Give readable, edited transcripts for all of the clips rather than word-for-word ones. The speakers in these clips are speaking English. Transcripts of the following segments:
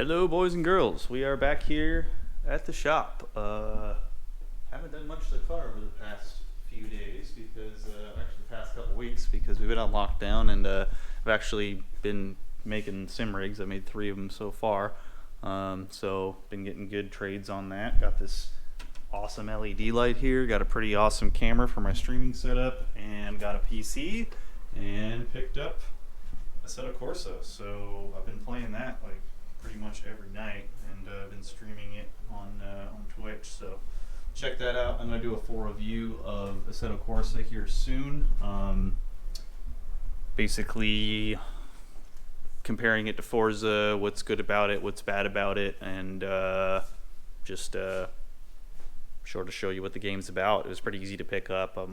Hello, boys and girls. We are back here at the shop. Haven't done much to the car over the past few days because, actually the past couple weeks, because we've been on lockdown, and I've actually been making sim rigs. I made 3 of them so far. So been getting good trades on that. Got this awesome LED light here. Got a pretty awesome camera for my streaming setup, and got a PC, and picked up a set of Corsa. So I've been playing that like pretty much every night, and I've been streaming it on Twitch, so check that out. I'm going to do a full review of a set of Corsa here soon, basically comparing it to Forza, what's good about it, what's bad about it, and just sure to show you what the game's about. It was pretty easy to pick up. I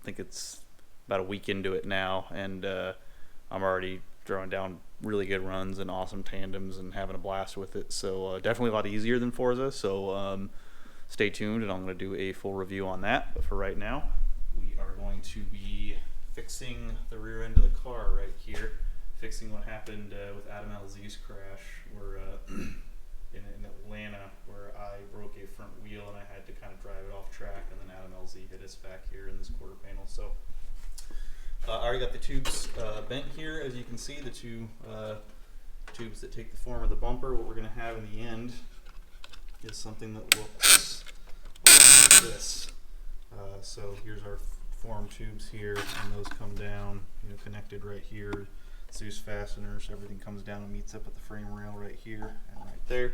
think it's about a week into it now, and I'm already throwing down really good runs and awesome tandems and having a blast with it. So definitely a lot easier than Forza. So stay tuned, and I'm going to do a full review on that. But for right now, we are going to be fixing the rear end of the car right here, fixing what happened with Adam LZ's crash. We're in Atlanta, where I broke a front wheel and I had to kind of drive it off track, and then Adam LZ hit us back here in this quarter panel. So I already got the tubes bent here. As you can see, the two tubes that take the form of the bumper. What we're going to have in the end is something that looks like this. So here's our form tubes here, and those come down, connected right here. Zeus fasteners, everything comes down and meets up at the frame rail right here and right there.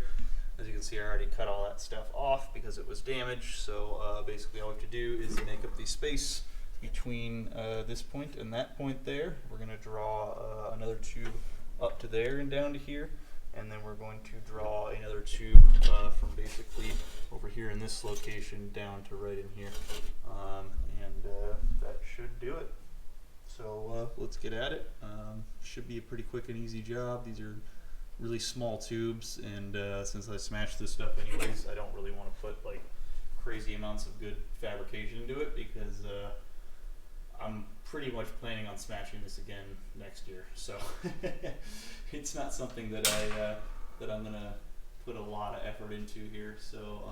As you can see, I already cut all that stuff off because it was damaged. So basically all we have to do is make up the space between this point and that point there. We're going to draw another tube up to there and down to here, and then we're going to draw another tube from basically over here in this location down to right in here, and that should do it. So let's get at it. Should be a pretty quick and easy job. These are really small tubes, and since I smashed this stuff anyways, I don't really want to put like crazy amounts of good fabrication into it, because I'm pretty much planning on smashing this again next year. So it's not something that I'm gonna put a lot of effort into here. So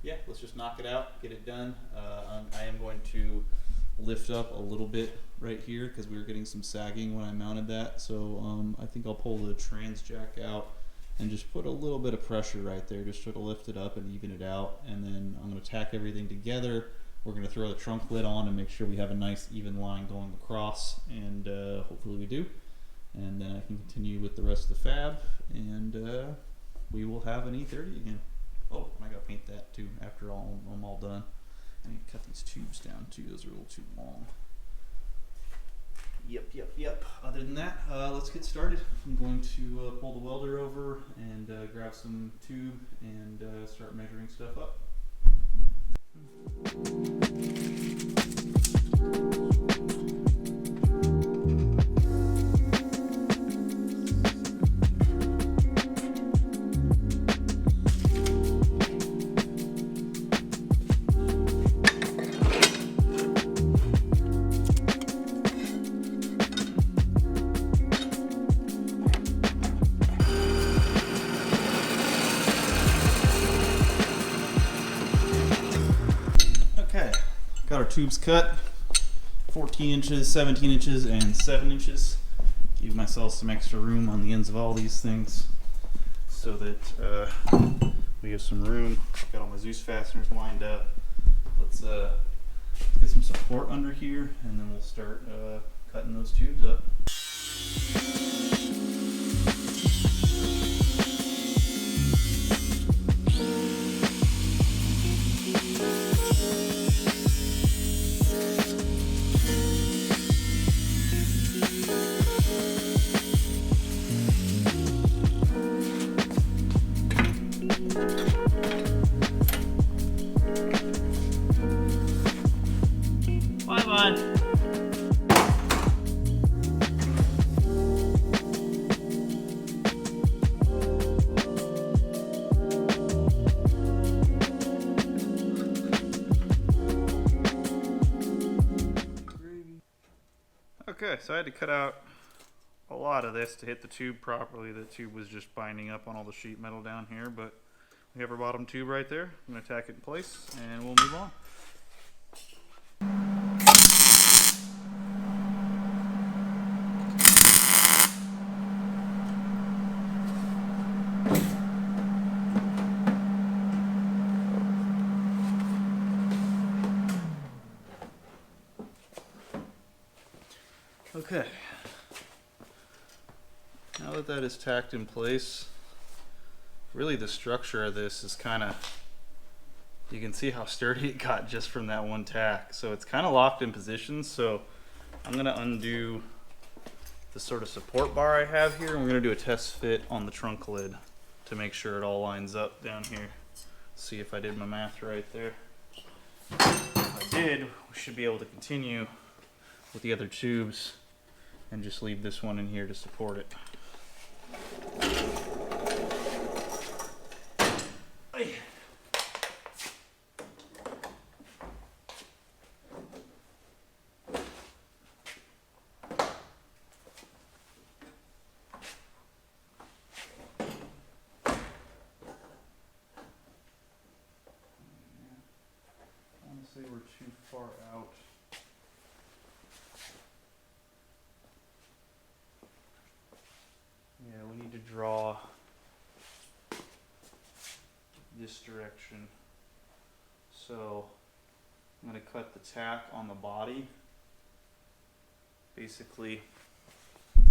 yeah, let's just knock it out, get it done. I am going to lift up a little bit right here because we were getting some sagging when I mounted that. So I think I'll pull the trans jack out and just put a little bit of pressure right there, just sort of lift it up and even it out. And then I'm going to tack everything together. We're going to throw the trunk lid on and make sure we have a nice even line going across, and hopefully we do. And then I can continue with the rest of the fab, and we will have an E30 again. Oh, and I got to paint that too after I'm all done. I need to cut these tubes down too, those are a little too long. Yep. Other than that, let's get started. I'm going to pull the welder over and grab some tube and start measuring stuff up. Got our tubes cut, 14 inches, 17 inches, and 7 inches. Give myself some extra room on the ends of all these things so that we have some room. Got all my Zeus fasteners lined up. Let's get some support under here, and then we'll start cutting those tubes up. Okay, so I had to cut out a lot of this to hit the tube properly. The tube was just binding up on all the sheet metal down here, but we have our bottom tube right there. I'm going to tack it in place and we'll move on. Okay, now that that is tacked in place, really the structure of this is kind of, you can see how sturdy it got just from that one tack. So it's kind of locked in position, so I'm going to undo the sort of support bar I have here, and we're going to do a test fit on the trunk lid to make sure it all lines up down here. See if I did my math right there. If I did, we should be able to continue with the other tubes and just leave this one in here to support it. Honestly, we're too far out. Yeah, we need to draw this direction. So I'm going to cut the tack on the body. Basically, I'm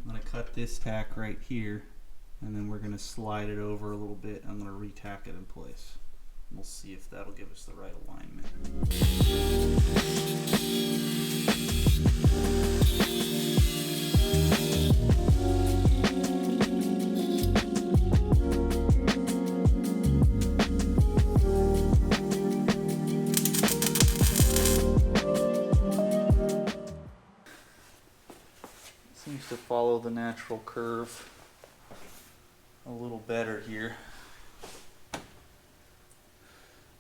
going to cut this tack right here, and then we're going to slide it over a little bit. I'm going to re-tack it in place. We'll see if that'll give us the right alignment. Seems to follow the natural curve a little better here.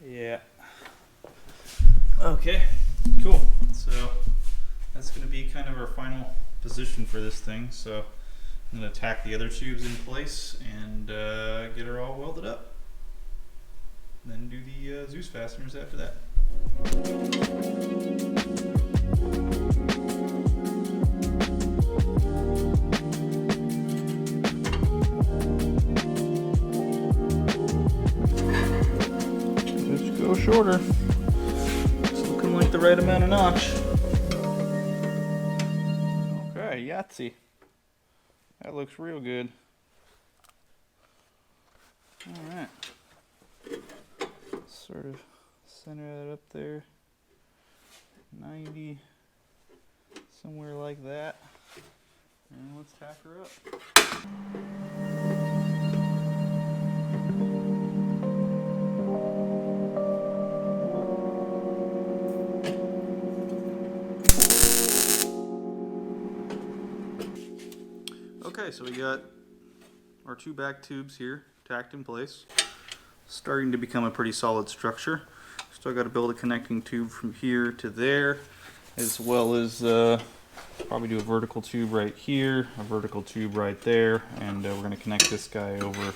Yeah. Okay, cool. So that's going to be kind of our final position for this thing. So I'm going to tack the other tubes in place and get her all welded up. Then do the Zeus fasteners after that. Go shorter. It's looking like the right amount of notch. Okay, Yahtzee. That looks real good. Alright. Sort of center that up there. 90. Somewhere like that. And let's tack her up. Okay, so we got our two back tubes here tacked in place. Starting to become a pretty solid structure. Still got to build a connecting tube from here to there, as well as probably do a vertical tube right here, a vertical tube right there, and we're going to connect this guy over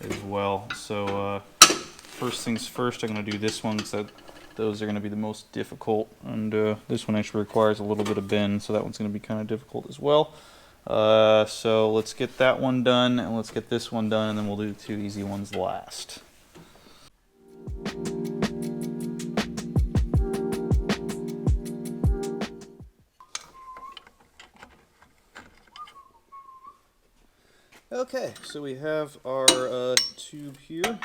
as well. So first things first, I'm going to do this one because those are going to be the most difficult, and this one actually requires a little bit of bend, so that one's going to be kind of difficult as well. So let's get that one done, and let's get this one done, and then we'll do the two easy ones last. Okay, so we have our tube here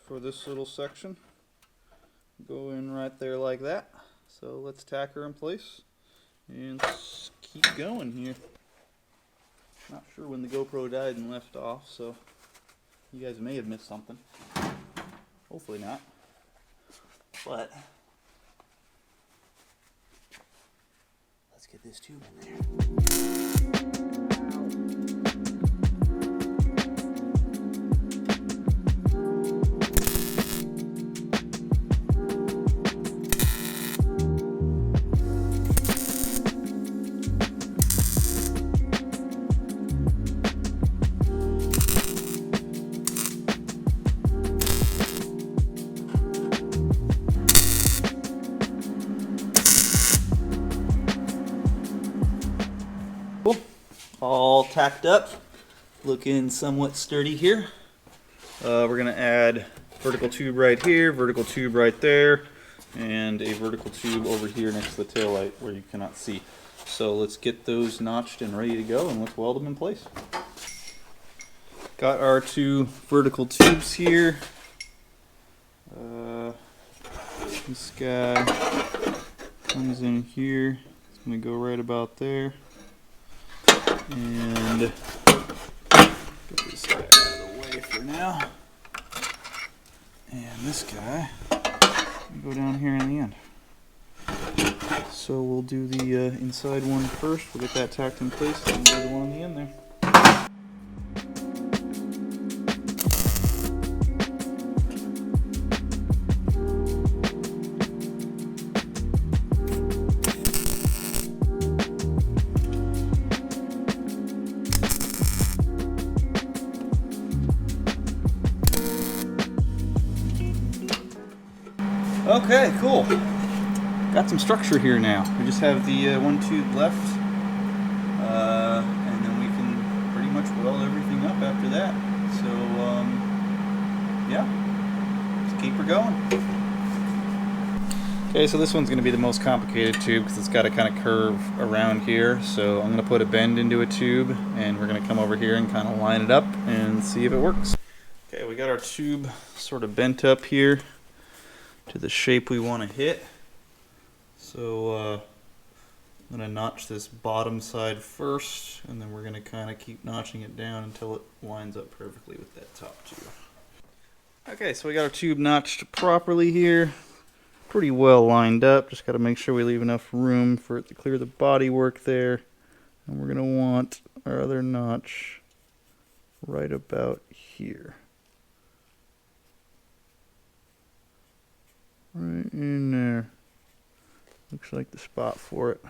for this little section. Go in right there like that. So let's tack her in place and keep going here. Not sure when the GoPro died and left off, so you guys may have missed something. Hopefully not. But let's get this tube in there. all tacked up, looking somewhat sturdy here. We're going to add vertical tube right here, vertical tube right there, and a vertical tube over here next to the taillight where you cannot see. So let's get those notched and ready to go, and let's weld them in place. Got our 2 vertical tubes here. This guy comes in here. It's going to go right about there. And get this guy out of the way for now. And this guy will go down here in the end. So we'll do the inside one first. We'll get that tacked in place, and do the one on the end there. Okay, cool. Got some structure here now. We just have the 1 tube left, and then we can pretty much weld everything up after that. So, yeah, let's keep her going. Okay, so this one's going to be the most complicated tube because it's got to kind of curve around here. So I'm going to put a bend into a tube, and we're going to come over here and kind of line it up and see if it works. Okay, we got our tube sort of bent up here to the shape we want to hit. So I'm going to notch this bottom side first, and then we're going to kind of keep notching it down until it lines up perfectly with that top tube. Okay, so we got our tube notched properly here. Pretty well lined up. Just got to make sure we leave enough room for it to clear the body work there. And we're going to want our other notch right about here. Right in there. Looks like the spot for it.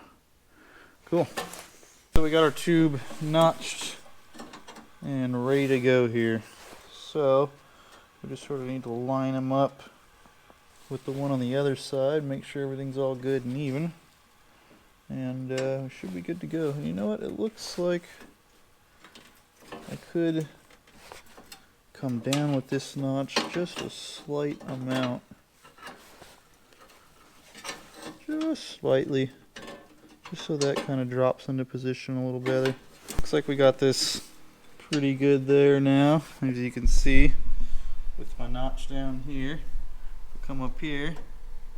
Cool. So we got our tube notched and ready to go here. So we just sort of need to line them up with the one on the other side, make sure everything's all good and even, and we should be good to go. And you know what? It looks like I could come down with this notch just a slight amount. Just slightly, just so that kind of drops into position a little better. Looks like we got this pretty good there now, as you can see with my notch down here. Come up here.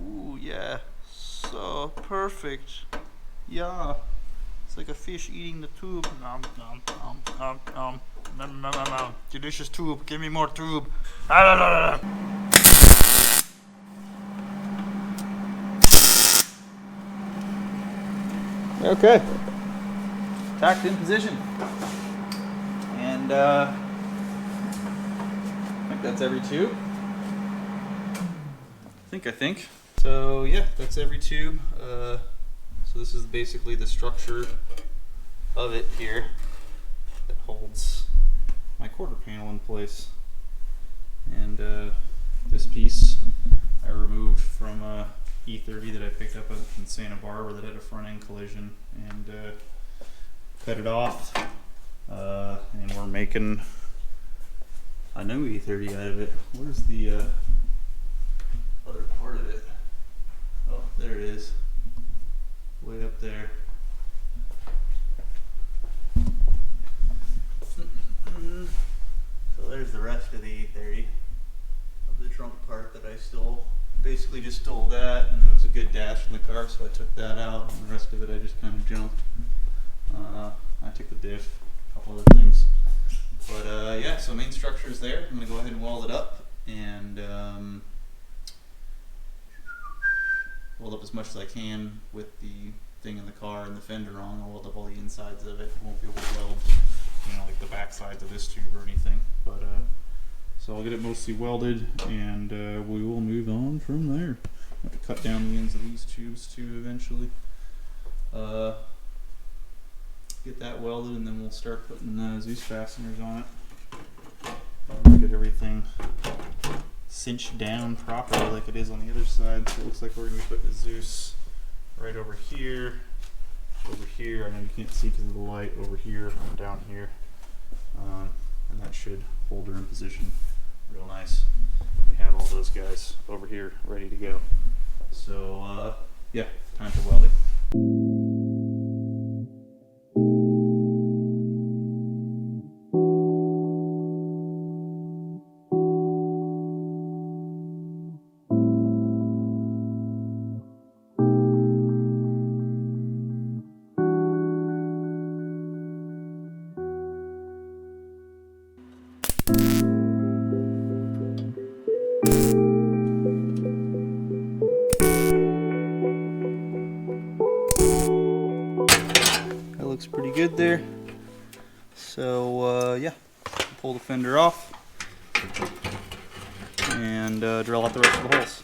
Ooh, yeah, so perfect. Yeah, it's like a fish eating the tube. Nom, nom, nom, nom, nom. Nom, nom, nom, nom. Delicious tube, give me more tube. Ah, la, la, la, la. Okay, tacked in position, and I think that's every tube. I think. So yeah, that's every tube. So this is basically the structure of it here that holds my quarter panel in place. And this piece I removed from E30 that I picked up in Santa Barbara that had a front end collision, and cut it off, and we're making a new E30 out of it. Where's the other part of it? Oh, there it is, way up there. So there's the rest of the E30 of the trunk part that I stole. Basically just stole that, and there was a good dash in the car, so I took that out, and the rest of it I just kind of junked. I took the diff, a couple other things. But yeah, so main structure is there. I'm going to go ahead and weld it up, and weld up as much as I can with the thing in the car and the fender on. I'll weld up all the insides of it. I won't be able to weld, you know, like the back sides of this tube or anything. But so I'll get it mostly welded, and we will move on from there. I have to cut down the ends of these tubes too eventually. Get that welded, and then we'll start putting Zeus fasteners on it. Get everything cinched down properly like it is on the other side. So it looks like we're going to be putting a Zeus right over here, over here. I know you can't see because of the light over here and down here. And that should hold her in position real nice. We have all those guys over here ready to go. So yeah, time for welding. Looks pretty good there. So yeah, pull the fender off and drill out the rest of the holes.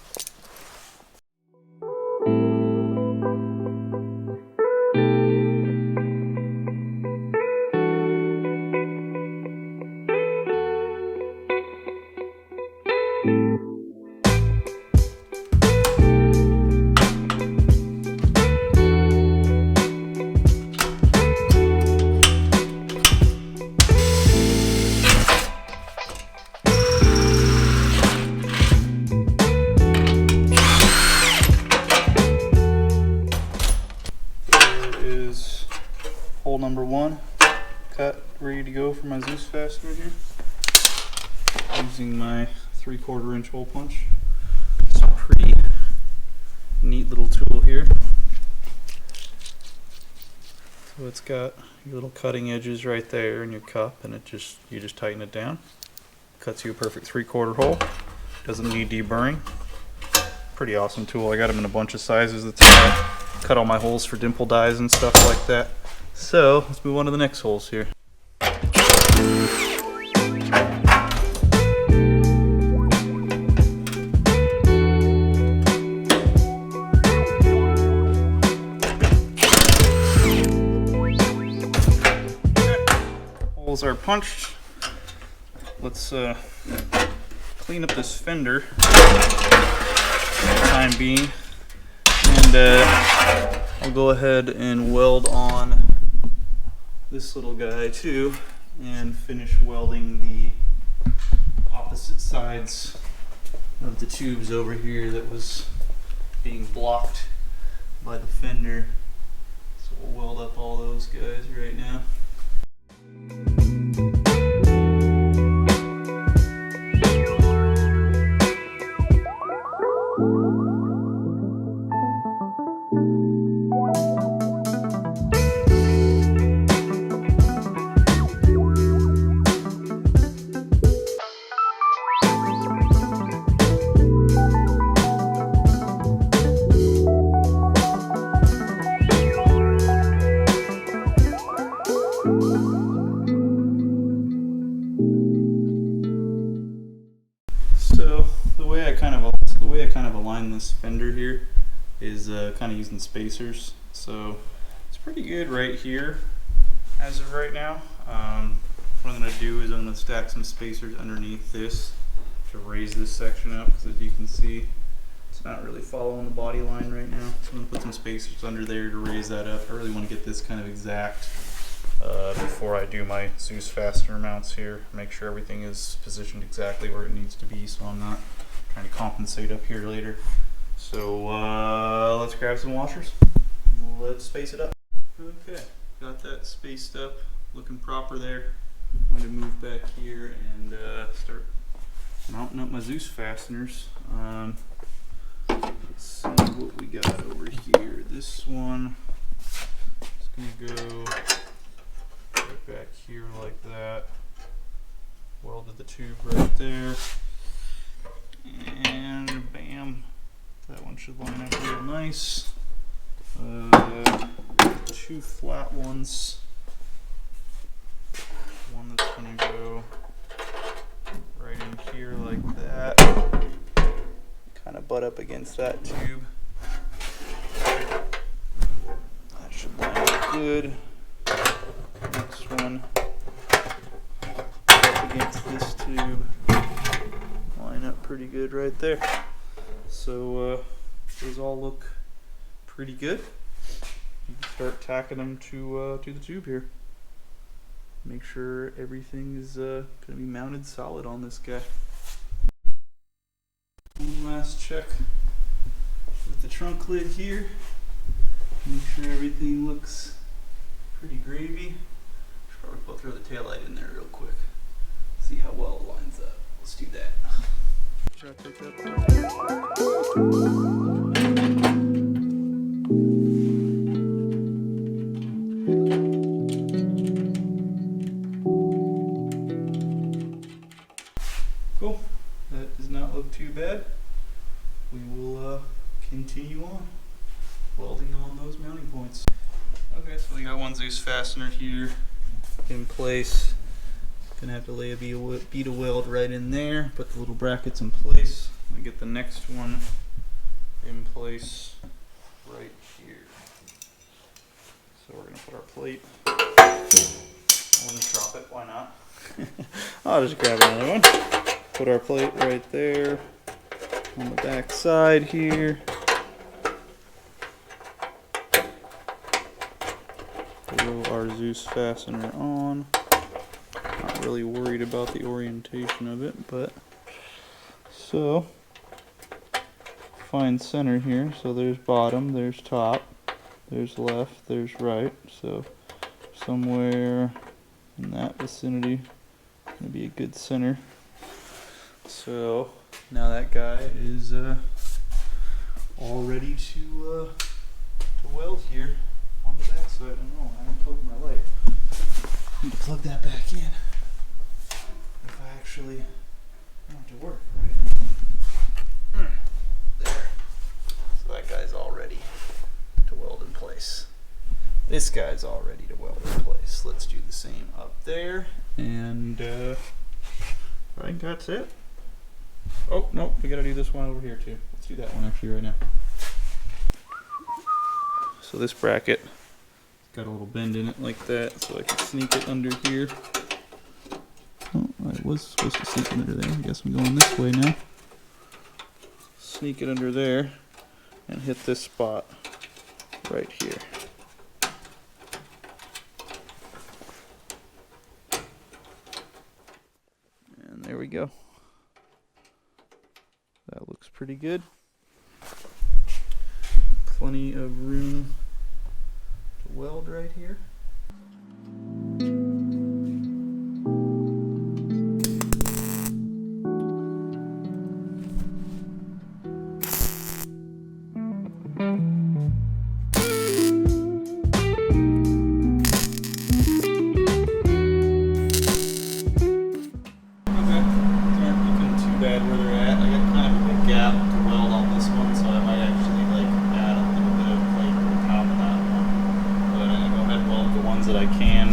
Hole number 1 cut, ready to go for my Zeus fastener here. Using my 3/4 inch hole punch. It's a pretty neat little tool here. So it's got your little cutting edges right there in your cup, and you just tighten it down. Cuts you a perfect 3/4 hole. Doesn't need deburring. Pretty awesome tool. I got them in a bunch of sizes. That's how I cut all my holes for dimple dies and stuff like that. So let's move on to the next holes here. Holes are punched. Let's clean up this fender for the time being, and I'll go ahead and weld on this little guy too, and finish welding the opposite sides of the tubes over here that was being blocked by the fender. So we'll weld up all those guys right now. The way I kind of align this fender here is kind of using spacers. So it's pretty good right here as of right now. What I'm going to do is I'm going to stack some spacers underneath this to raise this section up, because as you can see, it's not really following the body line right now. So I'm going to put some spacers under there to raise that up. I really want to get this kind of exact before I do my Zeus fastener mounts here. Make sure everything is positioned exactly where it needs to be, so I'm not trying to compensate up here later. So let's grab some washers. Let's space it up. Okay, got that spaced up, looking proper there. I'm going to move back here and start mounting up my Zeus fasteners. Let's see what we got over here. This one is going to go right back here like that. Welded the tube right there. And bam, that one should line up real nice. Two flat ones. One that's going to go right in here like that. Kind of butt up against that tube. That should line up good. Next one up against this tube. Line up pretty good right there. So those all look pretty good. you can start tacking them to the tube here. Make sure everything is going to be mounted solid on this guy. One last check with the trunk lid here. Make sure everything looks pretty gravy. Should probably put throw the taillight in there real quick. See how well it lines up. Let's do that. Should I take that? Cool. That does not look too bad. We will continue on welding on those mounting points. Okay, so we got one Zeus fastener here in place. Gonna have to lay a bead of weld right in there, put the little brackets in place. I get the next one in place right here. So we're gonna put our plate. I'll just drop it, why not? I'll just grab another one. Put our plate right there on the back side here. Throw our Zeus fastener on. Not really worried about the orientation of it, but so find center here. So there's bottom, there's top, there's left, there's right. So somewhere in that vicinity gonna be a good center. So now that guy is all ready to weld here on the back side. Oh, I haven't plugged my light. Need to plug that back in. If I actually want it to work, right? There. So that guy's all ready to weld in place. This guy's all ready to weld in place. Let's do the same up there. And I think that's it. Oh, no, we gotta do this one over here too. Let's do that one actually right now. So this bracket got a little bend in it like that, so I can sneak it under here. Oh, I was supposed to sneak it under there. I guess I'm going this way now. Sneak it under there and hit this spot right here. And there we go. That looks pretty good. Plenty of room to weld right here.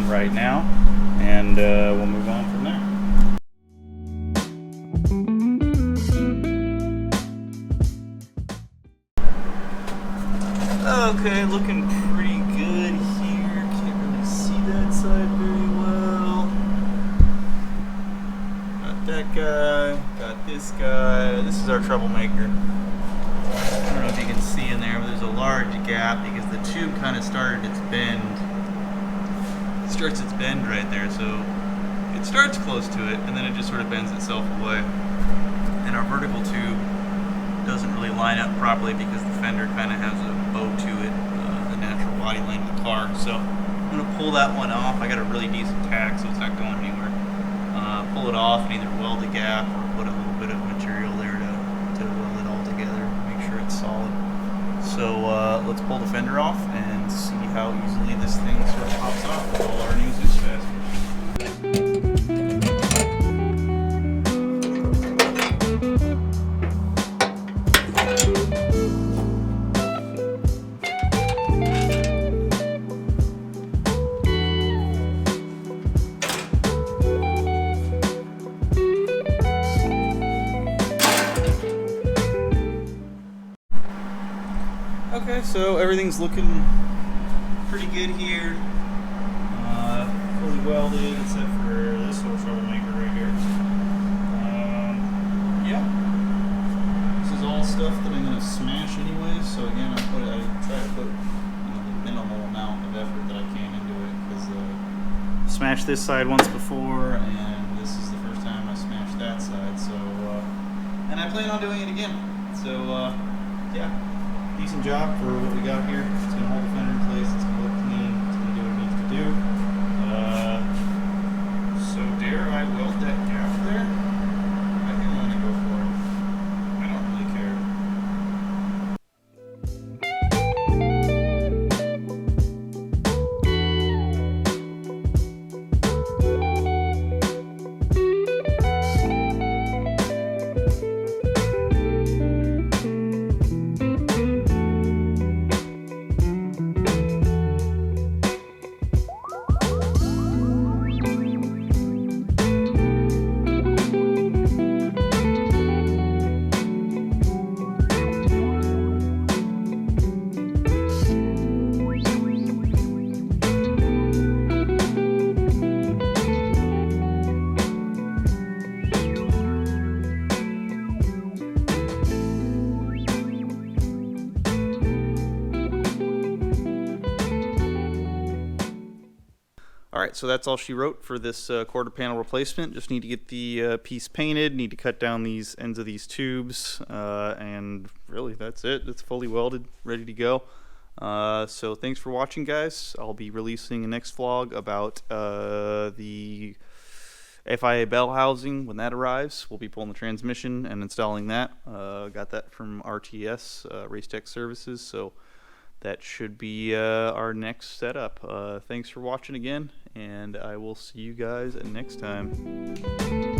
Right now, and we'll move on from there. Okay, looking pretty good here. Can't really see that side very well. Got that guy, got this guy. This is our troublemaker. I don't know if you can see in there, but there's a large gap because the tube kind of started its bend. Starts its bend right there, so it starts close to it and then it just sort of bends itself away. And our vertical tube doesn't really line up properly because the fender kind of has a bow to it, the natural body length of the car. So I'm going to pull that one off. I got a really decent tack, so it's not going anywhere. Pull it off and either weld the gap or put a little bit of material there to weld it all together, make sure it's solid. So let's pull the fender off and see how easily this thing sort of pops off with all our new Zeus fasteners. Okay, so everything's looking pretty good here. Fully welded, except for this little troublemaker right here. Yeah. This is all stuff that I'm going to smash anyways, so again, I try to put the minimal of effort that I can into it, because smashed this side once before, and this is the first time I smashed that side. So, and I plan on doing it again. So, yeah, decent job for what we got here. It's gonna hold the fender in place. It's gonna look clean. It's gonna do what it needs to do. So dare I weld that gap there? I think I'm gonna go for it. I don't really care. Alright, so that's all she wrote for this quarter panel replacement. Just need to get the piece painted, need to cut down these ends of these tubes, and really that's it. It's fully welded, ready to go. So thanks for watching, guys. I'll be releasing a next vlog about the FIA bell housing when that arrives. We'll be pulling the transmission and installing that. Got that from RTS, Race Tech Services, so that should be our next setup. Thanks for watching again, and I will see you guys next time.